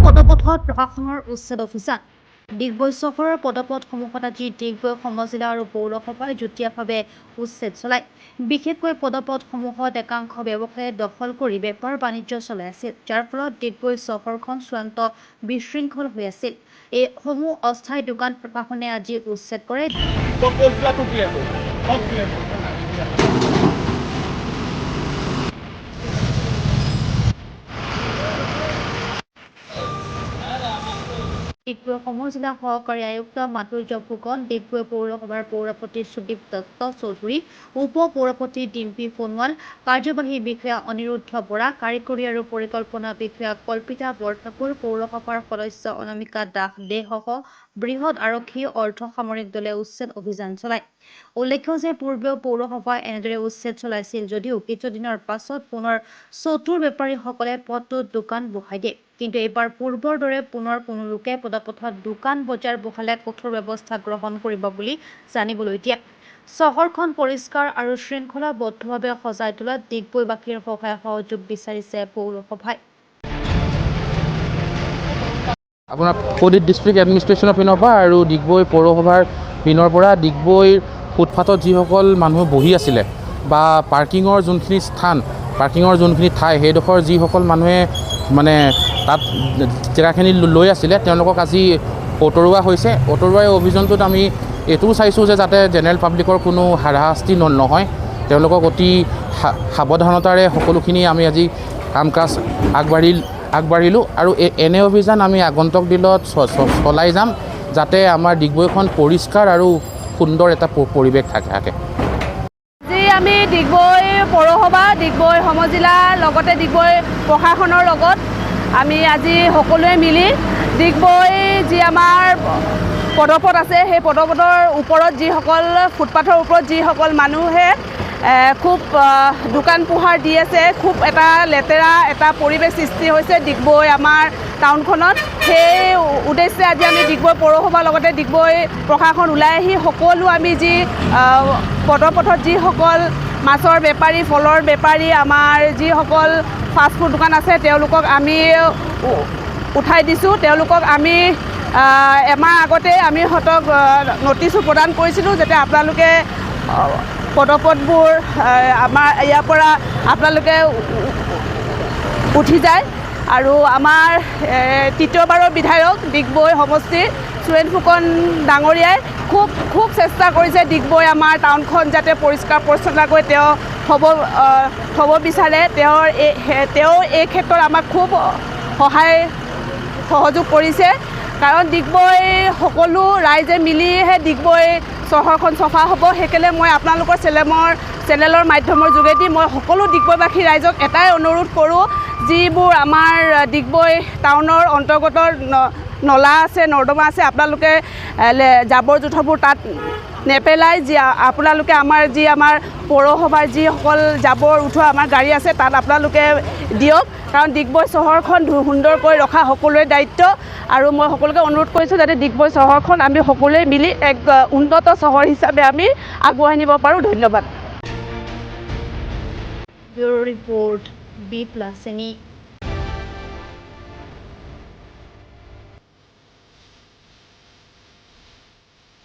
পদপথত প্ৰশাসনৰ উচ্ছেদ অভিযান। ডিগবৈ চহৰৰ পদপথসমূহত আজি ডিগবৈ সমজিলা আৰু পৌৰসভাই যুটীয়াভাৱে উচ্ছেদ চলায়। বিশেষকৈ পদপথসমূহত একাংশ ব্যৱসায়ীয়ে দখল কৰি বেপাৰ বাণিজ্য চলাই আছিল, যাৰ ফলত ডিগবৈ চহৰখন চূড়ান্ত বিশৃংখল হৈ আছিল। এইসমূহ অস্থায়ী দোকান প্ৰশাসনে আজি উচ্ছেদ কৰে। ডিগবৈ সমজিলা সহকাৰী আয়ুক্ত মাতুৰ্য ফুকন, ডিগবৈ পৌৰসভাৰ পৌৰপতি সুদীপ দত্ত চৌধুৰী, উপ পৌৰপতি ডিম্পী সোণোৱাল, কাৰ্যবাহী বিষয়া অনিৰুদ্ধ বৰা, কাৰিকৰী আৰু পৰিকল্পনা বিষয়া কল্পিতা বৰঠাকুৰ, পৌৰসভাৰ সদস্য অনামিকা দাস দেসহ বৃহৎ আৰক্ষী অৰ্ধসামৰিক দলে উচ্ছেদ অভিযান চলায়। উল্লেখ্য যে পূৰ্বেও পৌৰসভাই এনেদৰে উচ্ছেদ চলাইছিল যদিও কিছুদিনৰ পাছত পুনৰ চতুৰ বেপাৰীসকলে পথটোত দোকান বহাই দিয়ে। কিন্তু এইবাৰ পূৰ্বৰ দৰে পুনৰ কোনো লোকে পদপথত দোকান বজাৰ বহালে কঠোৰ ব্যৱস্থা গ্ৰহণ কৰিব বুলি জানিবলৈ দিয়ে। চহৰখন পৰিষ্কাৰ আৰু শৃংখলাবদ্ধভাৱে সজাই তোলাত ডিগবৈবাসীৰ সহায় সহযোগ বিচাৰিছে পৌৰসভাই। আপোনাৰ পৌদিত ডিষ্ট্ৰিক্ট এডমিনিষ্ট্ৰেশ্যনৰ পিনৰ পৰা আৰু ডিগবৈ পৌৰসভাৰ পিনৰ পৰা ডিগবৈৰ ফুটপাথত যিসকল মানুহ বহি আছিলে বা পাৰ্কিঙৰ যোনখিনি স্থান, পাৰ্কিঙৰ যোনখিনি ঠাই, সেইডোখৰ যিসকল মানুহে মানে তাত জেগাখিনি লৈ আছিলে তেওঁলোকক আজি অঁতৰোৱা হৈছে। অঁতৰোৱা এই অভিযানটোত আমি এইটোও চাইছোঁ যে যাতে জেনেৰেল পাব্লিকৰ কোনো হাৰাশাস্তি নহয়, তেওঁলোকক অতি সাৱধানতাৰে সকলোখিনি আমি আজি কাম কাজ আগবাঢ়িলোঁ আৰু এনে অভিযান আমি আগন্তুক দিনত চলাই যাম যাতে আমাৰ ডিগবৈখন পৰিষ্কাৰ আৰু সুন্দৰ এটা পৰিৱেশ থাকে। আজি আমি ডিগবৈ পৌৰসভা, ডিগবৈ সমজিলাৰ লগতে ডিগবৈ প্ৰশাসনৰ লগত আমি আজি সকলোৱে মিলি ডিগবৈ যি আমাৰ পদপথ আছে সেই পদপথৰ ওপৰত যিসকল ফুটপাথৰ ওপৰত যিসকল মানুহে খুব দোকান পোহাৰ দি আছে, খুব এটা লেতেৰা এটা পৰিৱেশ সৃষ্টি হৈছে ডিগবৈ আমাৰ টাউনখনত। সেই উদ্দেশ্যে আজি আমি ডিগবৈ পৌৰসভাৰ লগতে ডিগবৈ প্ৰশাসন ওলাই আহি সকলো আমি যি পদপথত যিসকল মাছৰ বেপাৰী, ফলৰ বেপাৰী, আমাৰ যিসকল ফাষ্টফুড দোকান আছে তেওঁলোকক আমি উঠাই দিছোঁ। তেওঁলোকক আমি এমাহ আগতে আমি সিহঁতক নটিচো প্ৰদান কৰিছিলোঁ যাতে আপোনালোকে পদপথবোৰ আমাৰ ইয়াৰ পৰা আপোনালোকে উঠি যায়। আৰু আমাৰ তৃতীয়বাৰৰ বিধায়ক ডিগবৈ সমষ্টিৰ সুৰেণ ফুকন ডাঙৰীয়াই খুব চেষ্টা কৰিছে ডিগবৈ আমাৰ টাউনখন যাতে পৰিষ্কাৰ পৰিচ্ছন্নতাকৈ তেওঁ থ'ব বিচাৰে। তেওঁ এই ক্ষেত্ৰত আমাক খুব সহযোগ কৰিছে, কাৰণ ডিগবৈ সকলো ৰাইজে মিলিহে ডিগবৈ চহৰখন চফা হ'ব। সেইকাৰণে মই আপোনালোকৰ চেনেলৰ মাধ্যমৰ যোগেদি মই সকলো ডিগবৈবাসী ৰাইজক এটাই অনুৰোধ কৰোঁ, যিবোৰ আমাৰ ডিগবৈ টাউনৰ অন্তৰ্গত নলা আছে, নৰ্দমা আছে, আপোনালোকে জাবৰ জোঁথৰবোৰ তাত নেপেলাই আপোনালোকে আমাৰ পৌৰসভাৰ যিসকল জাবৰ উঠোৱা আমাৰ গাড়ী আছে তাত আপোনালোকে দিয়ক, কাৰণ ডিগবৈ চহৰখন সুন্দৰকৈ ৰখা সকলোৰে দায়িত্ব। আৰু মই সকলোকে অনুৰোধ কৰিছোঁ যাতে ডিগবৈ চহৰখন আমি সকলোৱে মিলি এক উন্নত চহৰ হিচাপে আমি আগুৱাই নিব পাৰোঁ। ধন্যবাদ। Bureau report, B plus any.